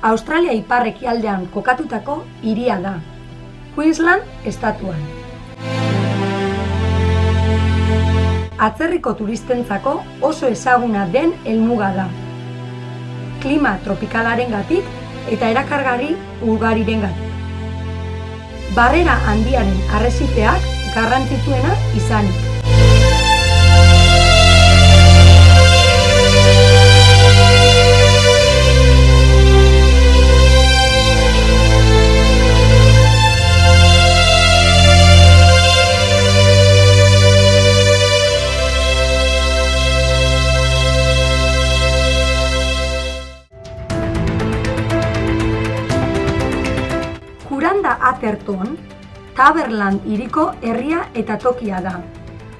Australia ipar-ekialdean kokatutako hiria da, Queensland estatuan. Atzerriko turistentzako oso ezaguna den helmuga da. Klima tropikalarengatik eta erakargarri ugarirengatik. Barrera handiaren arrezifeak garrantzitsuena izanik. Atherton, Taberland hiriko herria eta tokia da.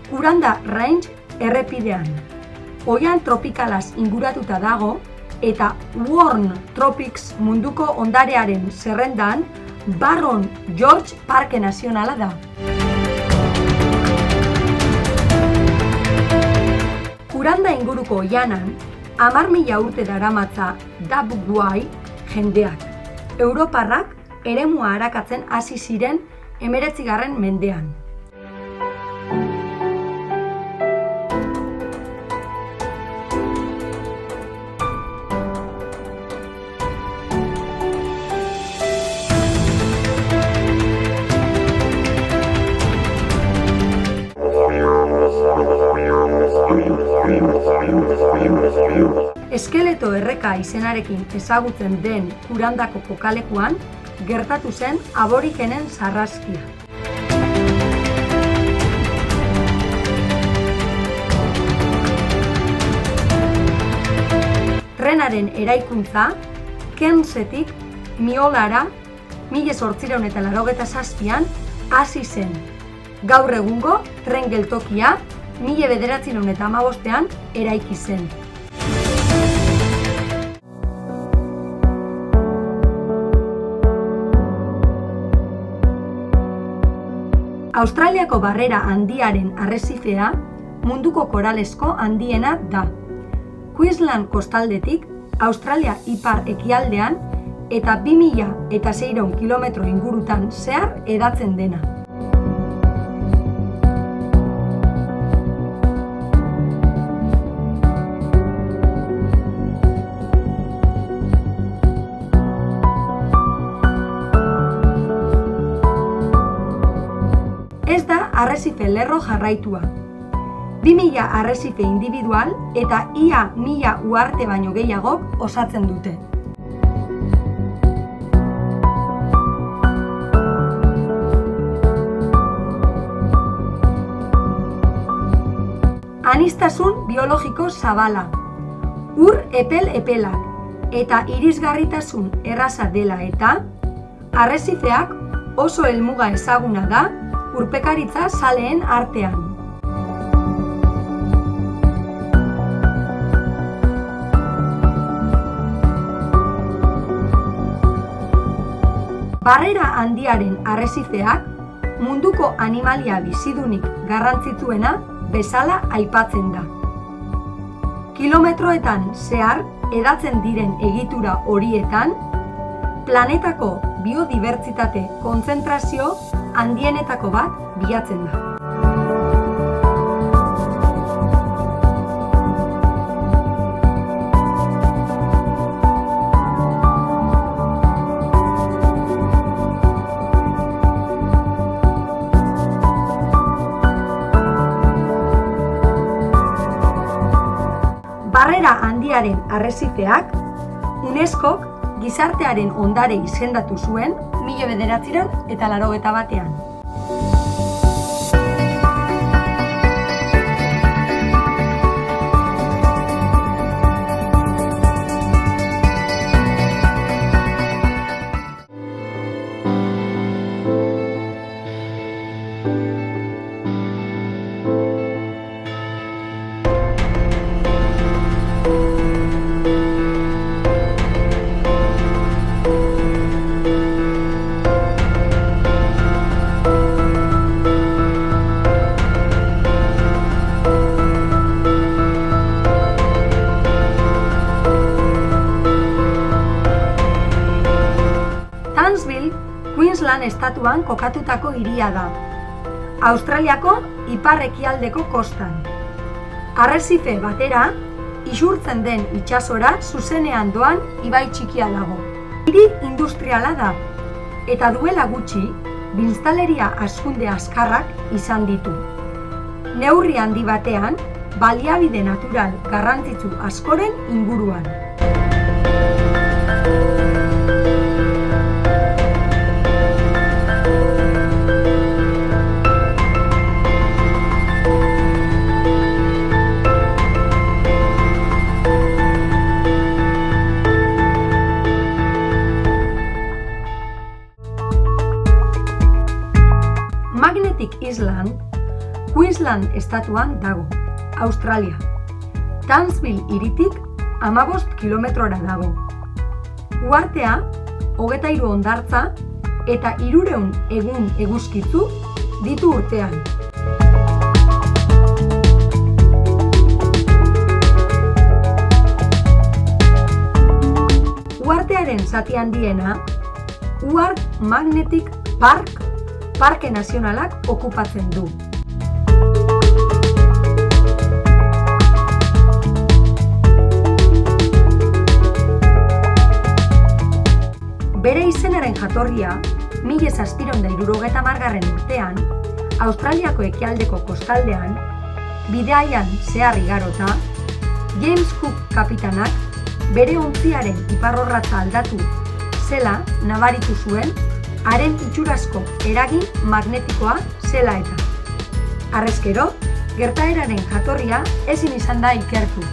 Kuranda Range errepidean. Oihan tropikalaz inguratuta dago eta Warn Tropics munduko ondarearen zerrendan Barron George Parke Nazionala da. Kuranda inguruko oihanan 10.000 urte daramatza Dabguai jendeak. Europarrak eremua arakatzen hasi ziren 19. mendean. Eskeleto erreka izenarekin ezagutzen den Kurandako kokalekuan gertatu zen aborigenen sarraskia. Trenaren eraikuntza Cairnsetik Miolara 1887an hasi zen. Gaur egungo tren geltokia 1915an eraiki zen. Australiako barrera handiaren arrezifea munduko koralesko handiena da. Queensland kostaldetik Australia ipar-ekialdean eta 2.600 kilometro ingurutan zehar hedatzen dena. Ez da arrezife lerro jarraitua. 2.000 arrezife individual eta ia 1.000 uharte baino gehiagok osatzen dute. Aniztasun biologiko zabala, ur epel-epelak eta irisgarritasun erraza dela eta arrezifeak oso helmuga ezaguna da urpekaritza zaleen artean. Barrera handiaren arrezifeak munduko animalia bizidunik garrantzitsuena bezala aipatzen da. Kilometroetan zehar hedatzen diren egitura horietan, planetako biodibertsitate kontzentrazio handienetako bat bilatzen da. Barrera handiaren arrezifeak UNESCOk gizartearen ondare izendatu zuen 1981. estatuan kokatutako hiria da. Australiako ipar-ekialdeko kostan. Arrezife batera, isurtzen den itsasora zuzenean doan ibai txikia dago. Hiri industriala da, eta duela gutxi, biztanleria hazkunde azkarrak izan ditu. Neurri handi batean, baliabide natural garrantzitsu askoren inguruan. Magnetic Island, Queensland estatuan dago, Australia. Townsville hiritik 15 kilometrora dago. Uhartea, 23 hondartza eta 300 egun eguzkitzu ditu urtean. Uhartearen zati handiena, Uhart Magnetic Park, Parke Nazionalak okupatzen du. Bere izenaren jatorria, 1770 urtean, Australiako ekialdeko kostaldean, bidaian zehar igarota, James Cook kapitanak bere ontziaren iparrorratza aldatu zela nabaritu zuen, haren itxurazko eragin magnetikoa zela eta. Harrezkero, gertaeraren jatorria ezin izan da ikertu.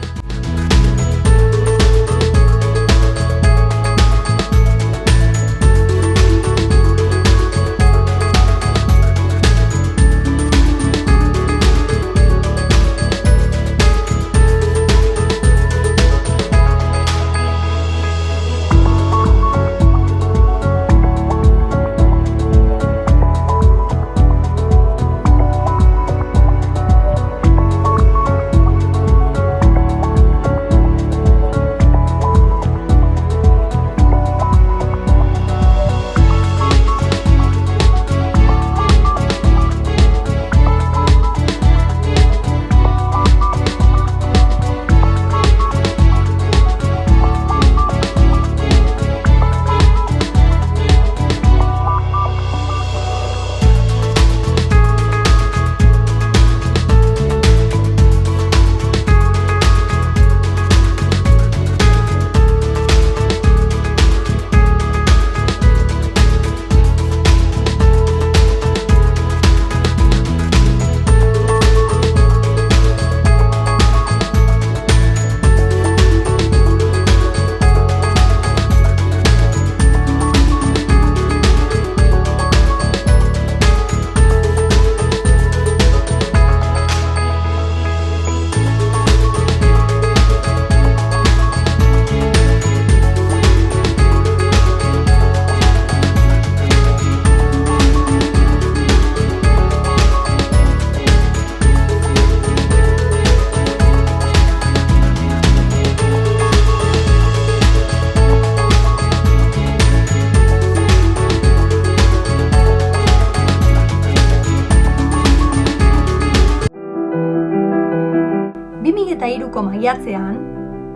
Maiatzean,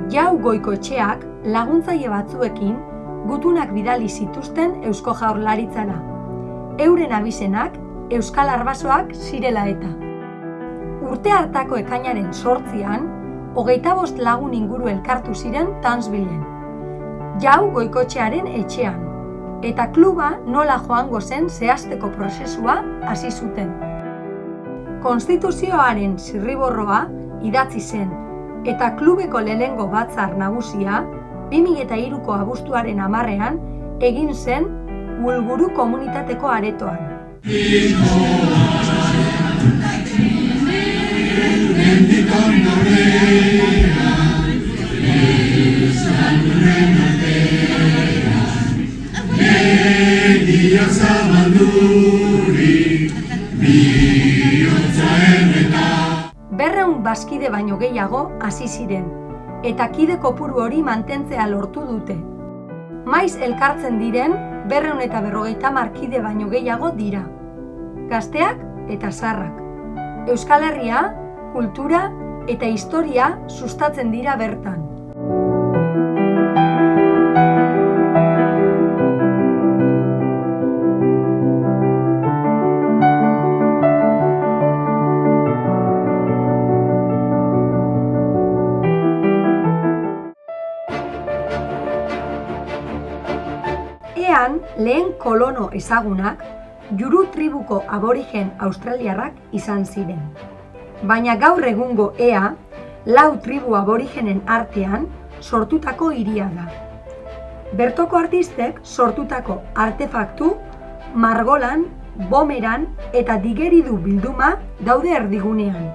Jau Goikoetxeak laguntzaile batzuekin gutunak bidali zituzten Eusko Jaurlaritzara. Euren abizenak Euskal Arbasoak zirela eta. Urte hartako ekainaren 8an, 25 lagun inguru elkartu ziren Townsvilleen, Jau Goikoetxearen etxean, eta kluba nola joango zen zehazteko prozesua hasi zuten. Konstituzioaren zirriborroa idatzi zen, eta klubeko lehenengo batzar nagusia 2003ko abuztuaren 10ean egin zen Ulguru komunitateko aretoan. Berrehun bazkide baino gehiago hasi ziren, eta kide kopuru hori mantentzea lortu dute. Maiz elkartzen diren 250 kide baino gehiago dira. Gazteak eta zaharrak. Euskal Herria, kultura eta historia sustatzen dira bertan. Ean, lehen kolono ezagunak Yuru tribuko aborigen australiarrak izan ziren. Baina gaur egungo Ea, 4 tribu aborigenen artean sortutako hiria da. Bertoko artistek sortutako artefaktu, margolan, bomeran eta digeridu bilduma daude erdigunean.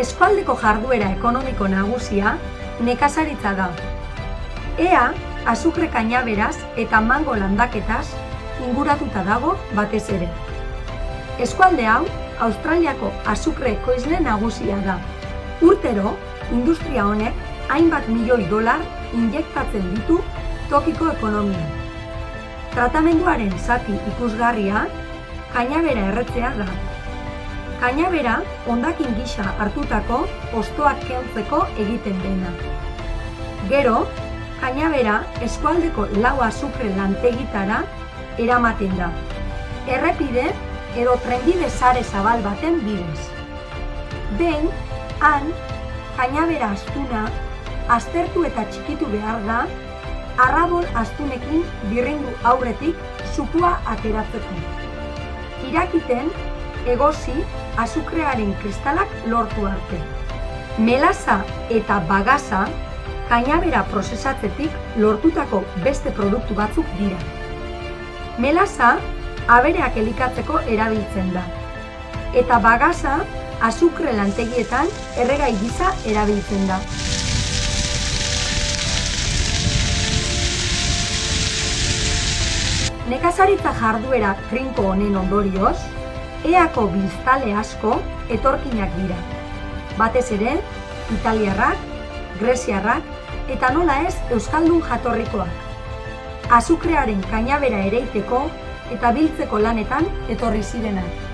Eskualdeko jarduera ekonomiko nagusia nekazaritza da. Ea, azukre kainaberaz eta mango landaketaz inguratuta dago batez ere. Eskualde hau, Australiako azukre ekoizle nagusia da. Urtero, industria honek hainbat milioi dolar injektatzen ditu tokiko ekonomian. Tratamenduaren zati ikusgarria, kainabera erretzea da. Kainabera hondakin gisa hartutako hostoak kentzeko egiten dena. Gero, kainabera eskualdeko 4 azukre lantegitara eramaten da. Errepide edo trenbide sare zabal baten bidez. Behin, han, kainabera astuna aztertu eta txikitu behar da, arrabol astunekin birrindu aurretik zukua ateratzeko. Irakiten, egozi azukrearen kristalak lortu arte. Melaza eta bagaza kainabera prozesatzetik lortutako beste produktu batzuk dira. Melaza abereak elikatzeko erabiltzen da. Eta bagaza azukre lantegietan erregai gisa erabiltzen da. Nekazaritza jarduera trinko honen ondorioz, Eako biztanle asko etorkinak dira. Batez ere, italiarrak, greziarrak eta nola ez euskaldun jatorrikoak. Azukrearen kainabera ereiteko eta biltzeko lanetan etorri zirenak.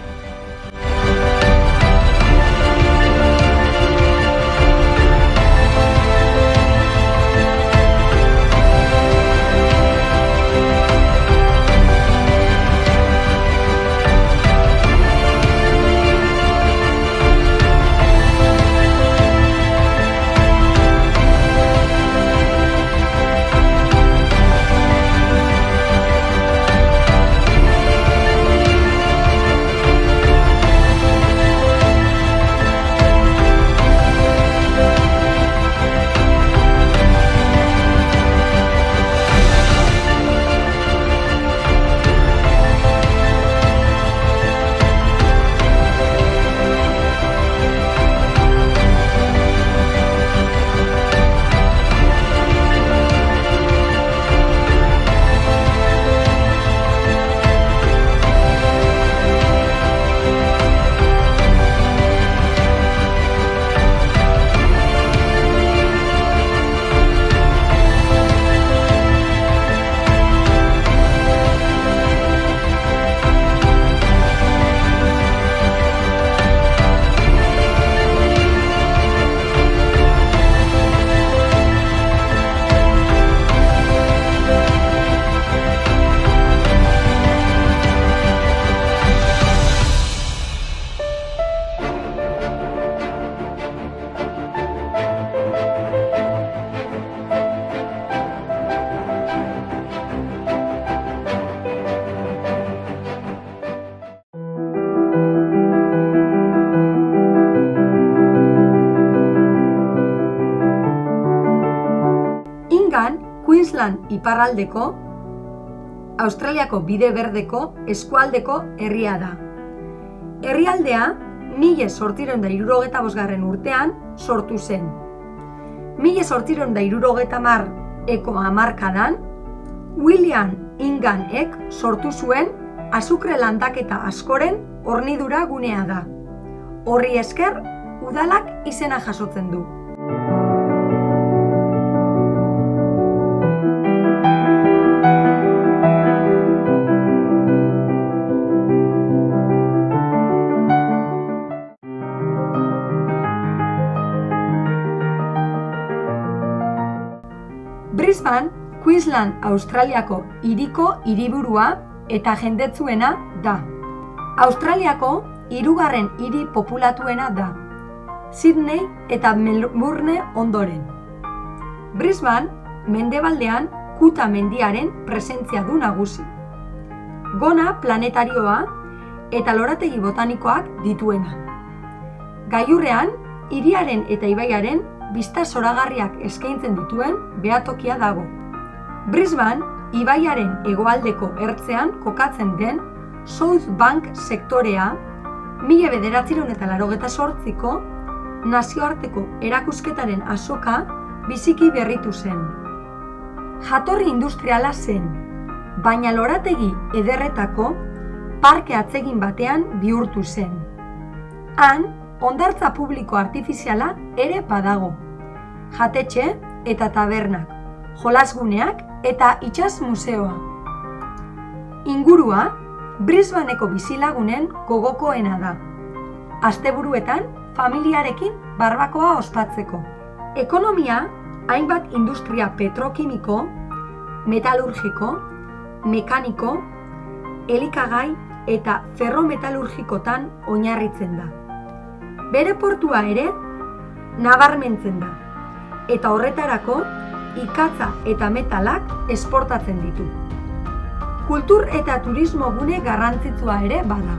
Queensland iparraldeko, Australiako bide berdeko eskualdeko herria da. Herrialdea 1865 urtean sortu zen. 1870eko hamarkadan, William Inganek sortu zuen azukre landaketa askoren hornidura gunea da. Horri esker, udalak izena jasotzen du. Brisbane, Queensland Australiako hiriko hiriburua eta jendetsuena da. Australiako hirugarren hiri populatuena da, Sydney eta Melbourne ondoren. Brisbane mendebaldean Kuta mendiaren presentzia du nagusi. Gona planetarioa eta lorategi botanikoak dituena. Gailurrean, hiriaren eta ibaiaren bista zoragarriak eskaintzen dituen behatokia dago. Brisbane ibaiaren hegoaldeko ertzean kokatzen den South Bank sektorea 1988ko nazioarteko erakusketaren azoka biziki berritu zen. Jatorri industriala zen, baina lorategi ederretako parke atsegin batean bihurtu zen. Han, hondartza publiko artifiziala ere badago. Jatetxe eta tabernak, jolasguneak eta itsas museoa. Ingurua, Brisbaneko bizilagunen gogokoena da. Asteburuetan, familiarekin barbakoa ospatzeko. Ekonomia, hainbat industria petrokimiko, metalurgiko, mekaniko, elikagai eta ferrometalurgikotan oinarritzen da. Bere portua ere nabarmentzen da, eta horretarako ikatza eta metalak esportatzen ditu. Kultur eta turismo gune garrantzitsua ere bada.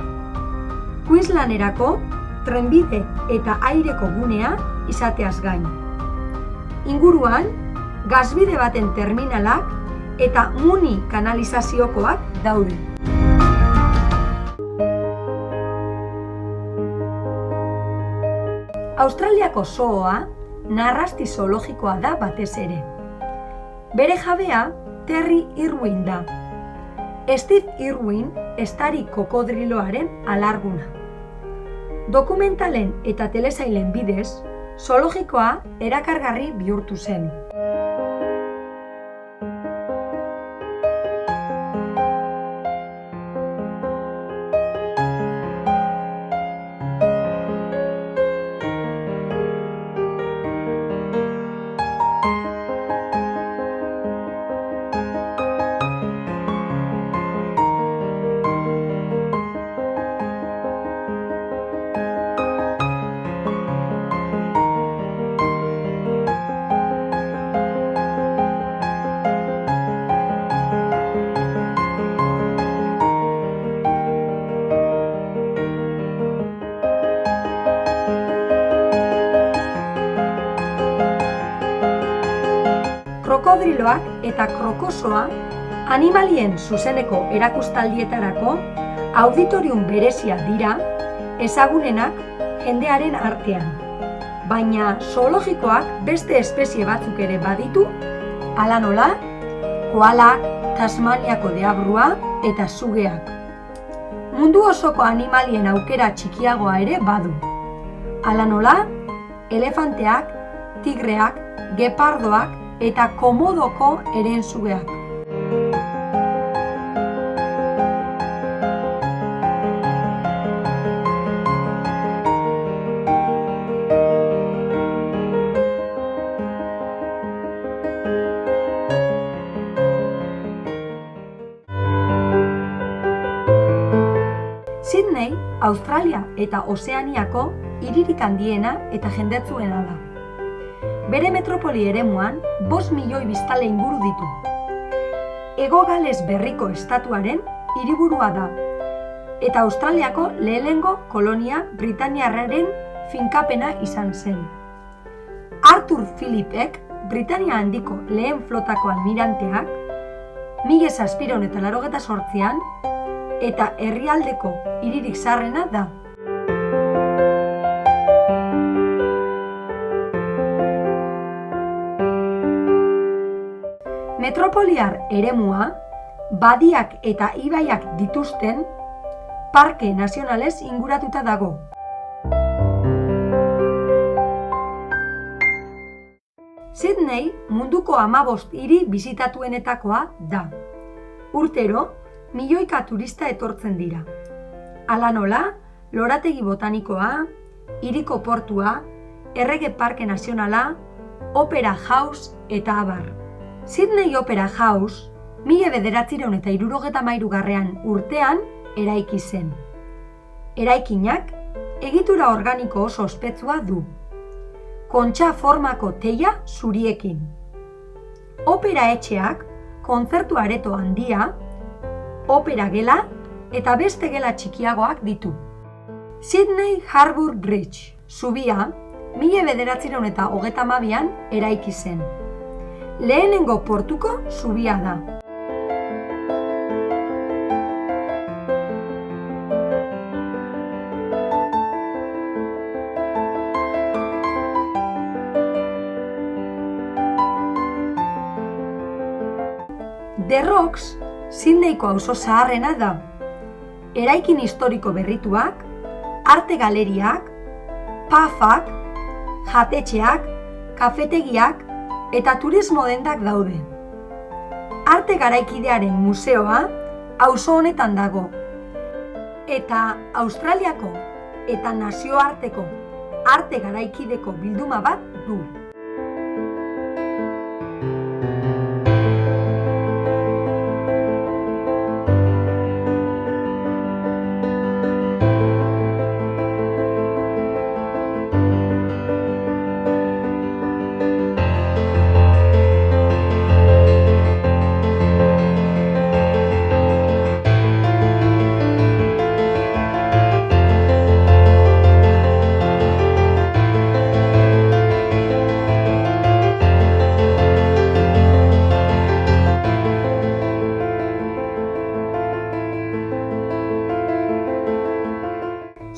Queenslanderako trenbide eta aireko gunea izateaz gain. Inguruan, gasbide baten terminalak eta muni kanalizaziokoak daude. Australiako zooa narrasti zoologikoa da batez ere. Bere jabea Terry Irwin da. Steve Irwin estari kokodriloaren alarguna. Dokumentalen eta telesailen bidez, zoologikoa erakargarri bihurtu zen. Krokodriloak eta krokosoa animalien zuzeneko erakustaldietarako auditorium berezia dira ezagunenak jendearen artean. Baina zoologikoak beste espezie batzuk ere baditu, hala nola, koalak, Tasmaniako deabrua eta sugeak. Mundu osoko animalien aukera txikiagoa ere badu. Hala nola, elefanteak, tigreak, gepardoak eta komodoko herensugeak. Sydney, Australia eta Ozeaniako hiririk handiena eta jendetsuena da. Bere metropoli eremuan 5 milioi biztanle inguru ditu. Hego Gales berriko estatuaren hiriburua da, eta Australiako lehenengo kolonia britainiarraren finkapena izan zen. Arthur Phillipek Britania handiko lehen flotako almiranteak, 1788an, eta herrialdeko hiririk zaharrena da. Metropoliar eremua, badiak eta ibaiak dituzten parke nazionalez inguratuta dago. Sydney munduko 15 hiri bisitatuenetakoa da. Urtero, milioika turista etortzen dira. Hala nola, lorategi botanikoa, hiriko portua, errege parke nazionala, opera house eta abar. Sydney Opera House 1973 urtean eraiki zen. Eraikinak egitura organiko oso ospetsua du. Kontxa formako teila zuriekin. Opera etxeak kontzertu areto handia, opera gela eta beste gela txikiagoak ditu. Sydney Harbour Bridge zubia 1932an eraiki zen. Lehenengo portuko zubia da. The Rocks, Sydneyko auzo zaharrena da. Eraikin historiko berrituak, arte galeriak, pubak, jatetxeak, kafetegiak eta turismo dendak daude. Arte garaikidearen museoa auzo honetan dago. Eta Australiako eta nazioarteko arte garaikideko bilduma bat du.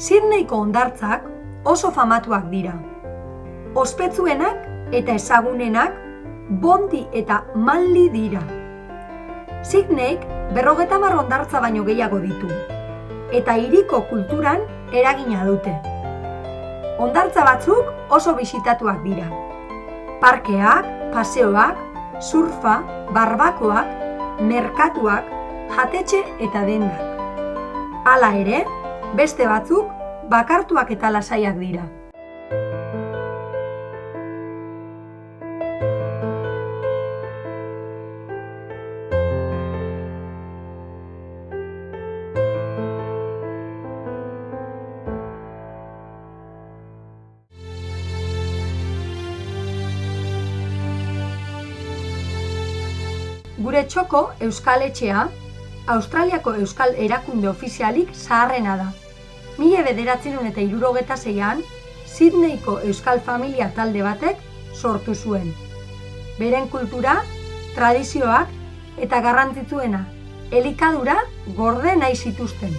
Sydneyko hondartzak oso famatuak dira. Ospetsuenak eta ezagunenak Bondi eta Manly dira. Sydneyk 50 hondartza baino gehiago ditu, eta hiriko kulturan eragina dute. Hondartza batzuk oso bisitatuak dira. Parkeak, paseoak, surfa, barbakoak, merkatuak, jatetxe eta dendak. Hala ere, beste batzuk bakartuak eta lasaiak dira. Gure txoko Euskal Etxea, Australiako euskal erakunde ofizialik zaharrena da. 1976an Sydneyko euskal familia talde batek sortu zuen. Beren kultura, tradizioak eta garrantzitsuena, elikadura gorde nahi zituzten.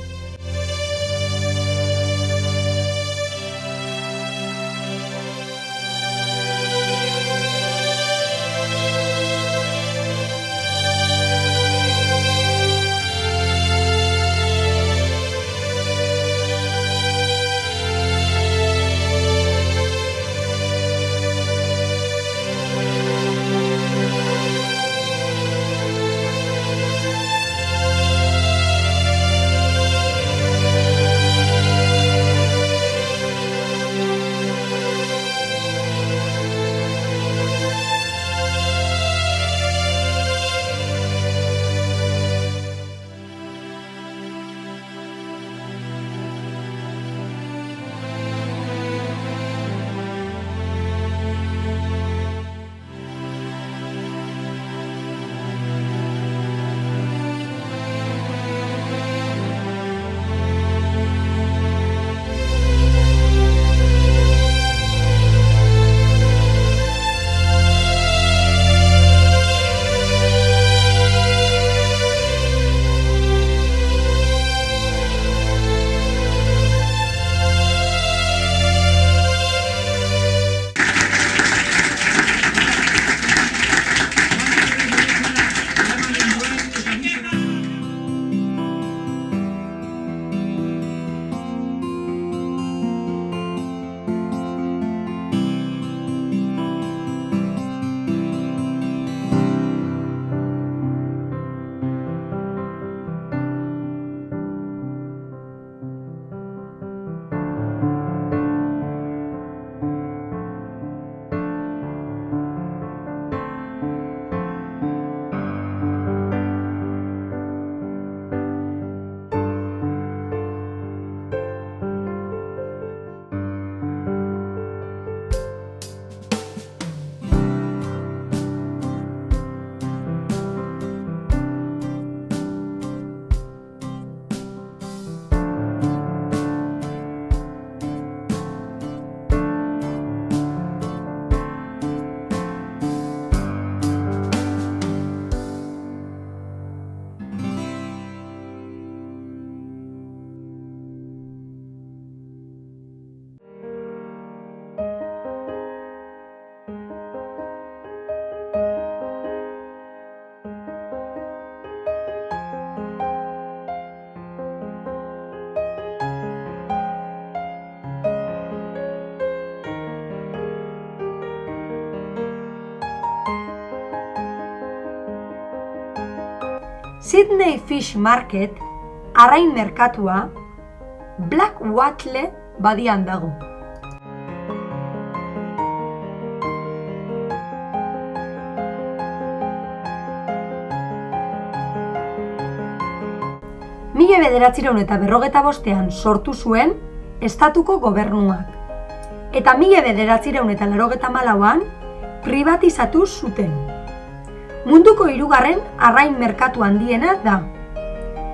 Sydney Fish Market, arrain merkatua, Black Wattle badian dago. Mila 1955 sortu zuen estatuko gobernuak, eta 1984an privatizatu zuten. Munduko hirugarren arrain merkatu handiena da.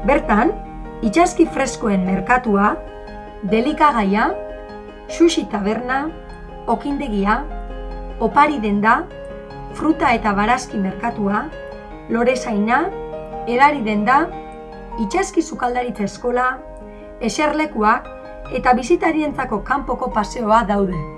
Bertan, itsaski freskoen merkatua, delikagaia, sushi taberna, okindegia, opari denda, fruta eta barazki merkatua, lorezaina, edari denda, itsaski sukaldaritza eskola, eserlekuak eta bisitarientzako kanpoko paseoa daude.